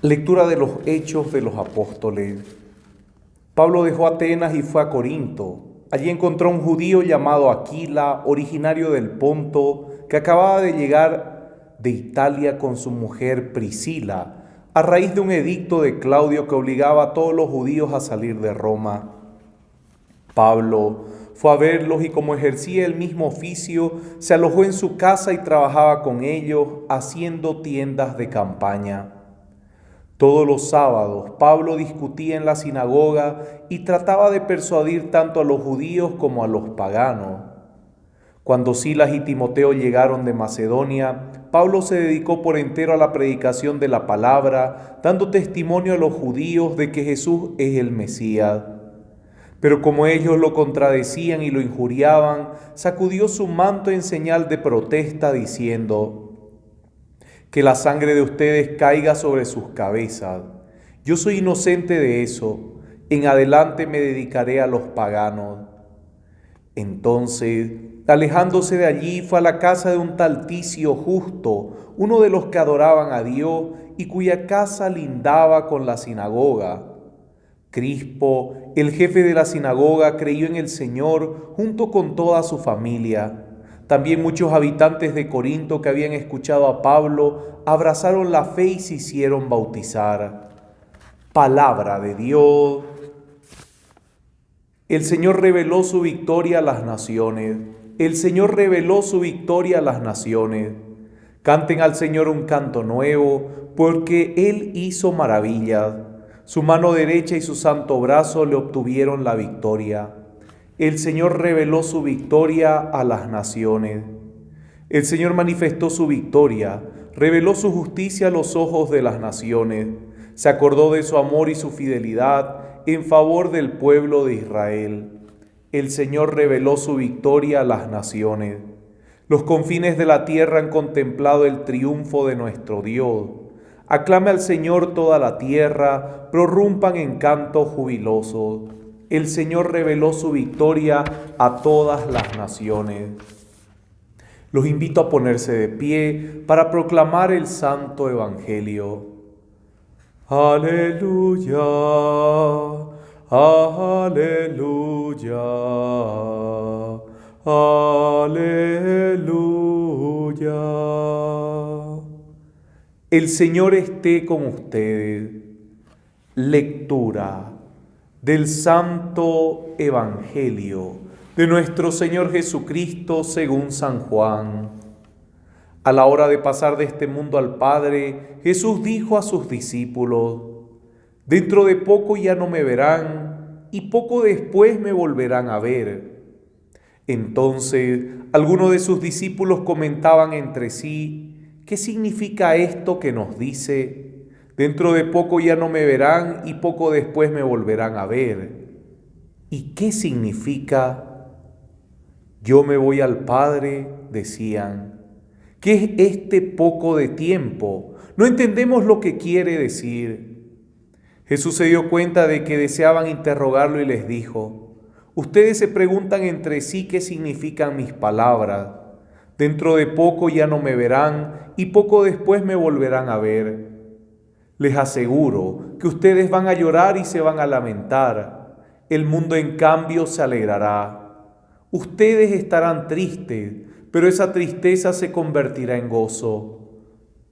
Lectura de los Hechos de los Apóstoles. Pablo dejó Atenas y fue a Corinto. Allí encontró a un judío llamado Aquila, originario del Ponto, que acababa de llegar de Italia con su mujer Priscila, a raíz de un edicto de Claudio que obligaba a todos los judíos a salir de Roma. Pablo fue a verlos y, como ejercía el mismo oficio, se alojó en su casa y trabajaba con ellos, haciendo tiendas de campaña. Todos los sábados Pablo discutía en la sinagoga y trataba de persuadir tanto a los judíos como a los paganos. Cuando Silas y Timoteo llegaron de Macedonia, Pablo se dedicó por entero a la predicación de la palabra, dando testimonio a los judíos de que Jesús es el Mesías. Pero como ellos lo contradecían y lo injuriaban, sacudió su manto en señal de protesta, diciendo: que la sangre de ustedes caiga sobre sus cabezas. Yo soy inocente de eso. En adelante me dedicaré a los paganos. Entonces, alejándose de allí, fue a la casa de un tal Ticio Justo, uno de los que adoraban a Dios y cuya casa lindaba con la sinagoga. Crispo, el jefe de la sinagoga, creyó en el Señor junto con toda su familia. También muchos habitantes de Corinto que habían escuchado a Pablo abrazaron la fe y se hicieron bautizar. Palabra de Dios. El Señor reveló su victoria a las naciones. El Señor reveló su victoria a las naciones. Canten al Señor un canto nuevo, porque Él hizo maravillas. Su mano derecha y su santo brazo le obtuvieron la victoria. El Señor reveló su victoria a las naciones. El Señor manifestó su victoria, reveló su justicia a los ojos de las naciones. Se acordó de su amor y su fidelidad en favor del pueblo de Israel. El Señor reveló su victoria a las naciones. Los confines de la tierra han contemplado el triunfo de nuestro Dios. Aclame al Señor toda la tierra, prorrumpan en cantos jubilosos. El Señor reveló su victoria a todas las naciones. Los invito a ponerse de pie para proclamar el Santo Evangelio. Aleluya, aleluya, aleluya. El Señor esté con ustedes. Lectura del Santo Evangelio de nuestro Señor Jesucristo según San Juan. A la hora de pasar de este mundo al Padre, Jesús dijo a sus discípulos: dentro de poco ya no me verán, y poco después me volverán a ver. Entonces, algunos de sus discípulos comentaban entre sí: ¿qué significa esto que nos dice? Dentro de poco ya no me verán y poco después me volverán a ver. ¿Y qué significa? Yo me voy al Padre, decían. ¿Qué es este poco de tiempo? No entendemos lo que quiere decir. Jesús se dio cuenta de que deseaban interrogarlo y les dijo: ustedes se preguntan entre sí qué significan mis palabras. Dentro de poco ya no me verán y poco después me volverán a ver. Les aseguro que ustedes van a llorar y se van a lamentar. El mundo, en cambio, se alegrará. Ustedes estarán tristes, pero esa tristeza se convertirá en gozo.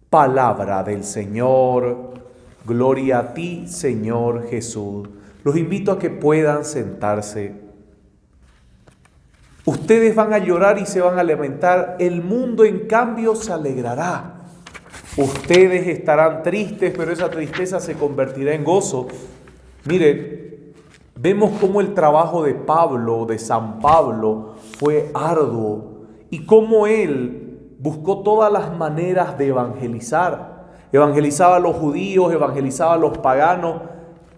Palabra del Señor. Gloria a ti, Señor Jesús. Los invito a que puedan sentarse. Ustedes van a llorar y se van a lamentar. El mundo, en cambio, se alegrará. Ustedes estarán tristes, pero esa tristeza se convertirá en gozo. Miren, vemos cómo el trabajo de Pablo, de San Pablo, fue arduo y cómo él buscó todas las maneras de evangelizar. Evangelizaba a los judíos, evangelizaba a los paganos.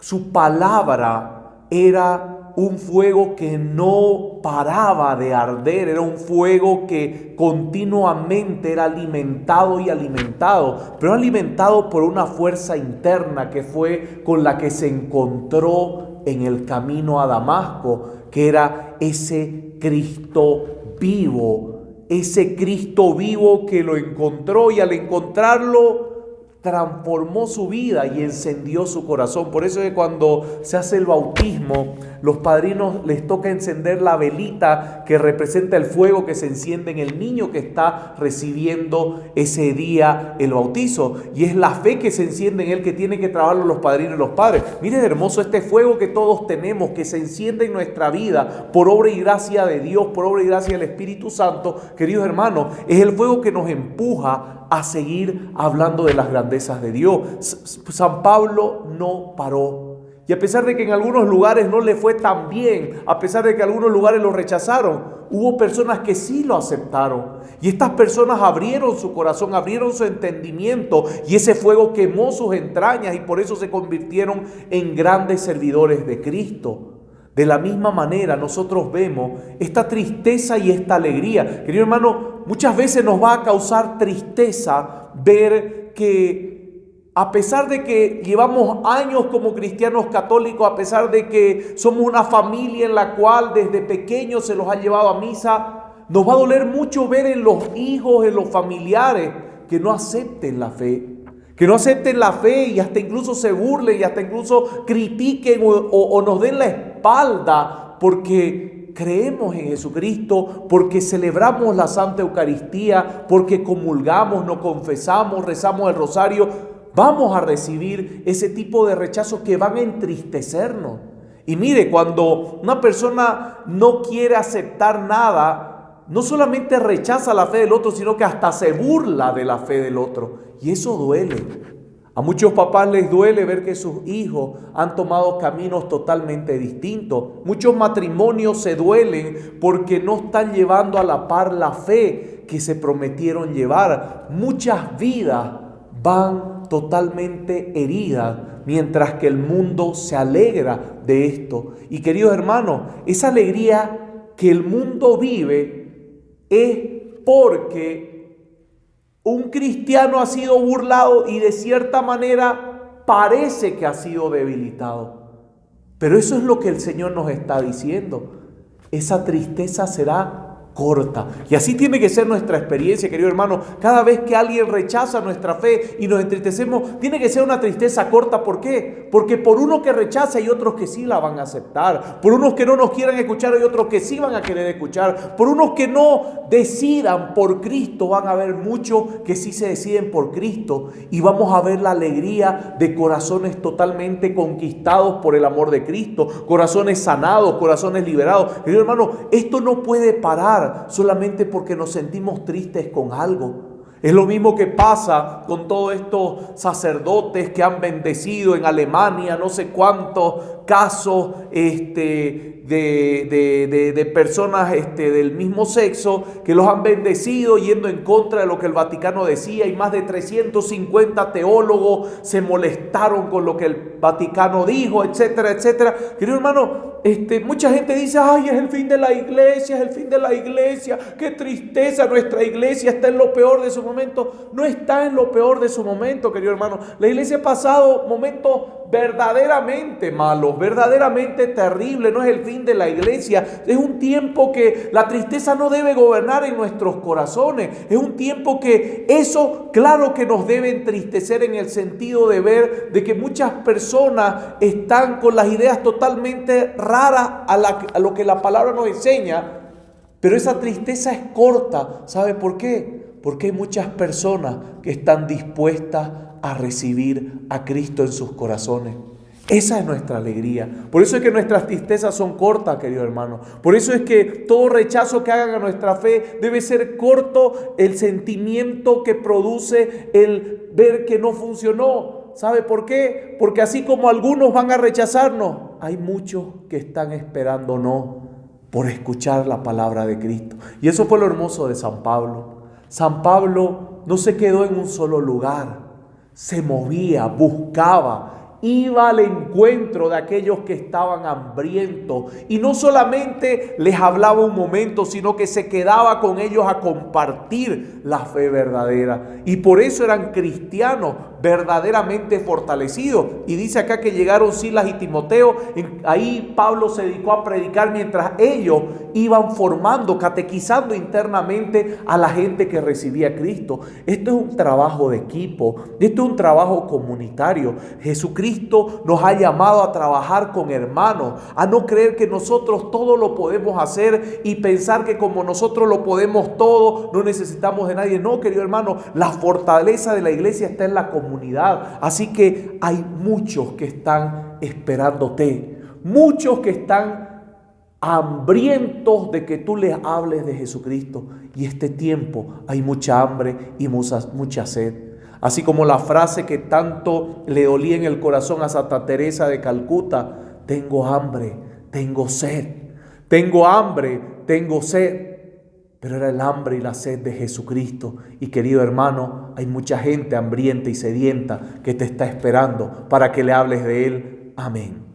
Su palabra era un fuego que no paraba de arder, era un fuego que continuamente era alimentado y alimentado, pero alimentado por una fuerza interna que fue con la que se encontró en el camino a Damasco, que era ese Cristo vivo que lo encontró, y al encontrarlo transformó su vida y encendió su corazón. Por eso es que cuando se hace el bautismo, los padrinos les toca encender la velita que representa el fuego que se enciende en el niño que está recibiendo ese día el bautizo. Y es la fe que se enciende en él que tienen que trabajarlo los padrinos y los padres. Miren, hermoso, este fuego que todos tenemos, que se enciende en nuestra vida por obra y gracia de Dios, por obra y gracia del Espíritu Santo, queridos hermanos, es el fuego que nos empuja a seguir hablando de las grandezas de Dios. San Pablo no paró. Y a pesar de que en algunos lugares no le fue tan bien, a pesar de que algunos lugares lo rechazaron, hubo personas que sí lo aceptaron. Y estas personas abrieron su corazón, abrieron su entendimiento, y ese fuego quemó sus entrañas y por eso se convirtieron en grandes servidores de Cristo. De la misma manera nosotros vemos esta tristeza y esta alegría. Querido hermano, muchas veces nos va a causar tristeza ver que a pesar de que llevamos años como cristianos católicos, a pesar de que somos una familia en la cual desde pequeños se los ha llevado a misa, nos va a doler mucho ver en los hijos, en los familiares, que no acepten la fe. Que no acepten la fe y hasta incluso se burlen y hasta incluso critiquen o nos den la espalda porque creemos en Jesucristo, porque celebramos la Santa Eucaristía, porque comulgamos, nos confesamos, rezamos el rosario. Vamos a recibir ese tipo de rechazos que van a entristecernos. Y mire, cuando una persona no quiere aceptar nada, no solamente rechaza la fe del otro, sino que hasta se burla de la fe del otro. Y eso duele. A muchos papás les duele ver que sus hijos han tomado caminos totalmente distintos. Muchos matrimonios se duelen porque no están llevando a la par la fe que se prometieron llevar. Muchas vidas van totalmente heridas, mientras que el mundo se alegra de esto. Y queridos hermanos, esa alegría que el mundo vive es porque un cristiano ha sido burlado y de cierta manera parece que ha sido debilitado. Pero eso es lo que el Señor nos está diciendo. Esa tristeza será corta. Y así tiene que ser nuestra experiencia, querido hermano. Cada vez que alguien rechaza nuestra fe y nos entristecemos, tiene que ser una tristeza corta. ¿Por qué? Porque por uno que rechaza hay otros que sí la van a aceptar. Por unos que no nos quieran escuchar hay otros que sí van a querer escuchar. Por unos que no decidan por Cristo van a haber muchos que sí se deciden por Cristo. Y vamos a ver la alegría de corazones totalmente conquistados por el amor de Cristo. Corazones sanados, corazones liberados. Querido hermano, esto no puede parar solamente porque nos sentimos tristes con algo. Es lo mismo que pasa con todos estos sacerdotes que han bendecido en Alemania, no sé cuántos casos de personas del mismo sexo que los han bendecido yendo en contra de lo que el Vaticano decía, y más de 350 teólogos se molestaron con lo que el Vaticano dijo, etcétera, etcétera. Querido hermano, mucha gente dice, ay, es el fin de la iglesia, es el fin de la iglesia, qué tristeza, nuestra iglesia está en lo peor de su momento. No está en lo peor de su momento, querido hermano. La iglesia ha pasado momentos verdaderamente malos, verdaderamente terribles. No es el fin de la iglesia, es un tiempo que la tristeza no debe gobernar en nuestros corazones. Es un tiempo que eso, claro que nos debe entristecer en el sentido de ver de que muchas personas están con las ideas totalmente raras a lo que la palabra nos enseña, pero esa tristeza es corta. ¿Sabe por qué? Porque hay muchas personas que están dispuestas a recibir a Cristo en sus corazones. Esa es nuestra alegría. Por eso es que nuestras tristezas son cortas, querido hermano. Por eso es que todo rechazo que hagan a nuestra fe debe ser corto. El sentimiento que produce el ver que no funcionó. ¿Sabe por qué? Porque así como algunos van a rechazarnos, hay muchos que están esperándonos por escuchar la palabra de Cristo. Y eso fue lo hermoso de San Pablo. San Pablo no se quedó en un solo lugar. Se movía, buscaba, iba al encuentro de aquellos que estaban hambrientos. Y no solamente les hablaba un momento, sino que se quedaba con ellos a compartir la fe verdadera. Y por eso eran cristianos verdaderamente fortalecidos. Y dice acá que llegaron Silas y Timoteo. Ahí Pablo se dedicó a predicar mientras ellos iban formando, catequizando internamente a la gente que recibía a Cristo. Esto es un trabajo de equipo, esto es un trabajo comunitario. Jesucristo nos ha llamado a trabajar con hermanos, a no creer que nosotros todo lo podemos hacer y pensar que como nosotros lo podemos todo, no necesitamos de nadie. No, querido hermano, la fortaleza de la iglesia está en la comunidad. Así que hay muchos que están esperándote, muchos que están hambrientos de que tú les hables de Jesucristo. Y este tiempo hay mucha hambre y mucha sed. Así como la frase que tanto le dolía en el corazón a Santa Teresa de Calcuta: tengo hambre, tengo sed. Tengo hambre, tengo sed. Pero era el hambre y la sed de Jesucristo. Y querido hermano, hay mucha gente hambrienta y sedienta que te está esperando para que le hables de Él. Amén.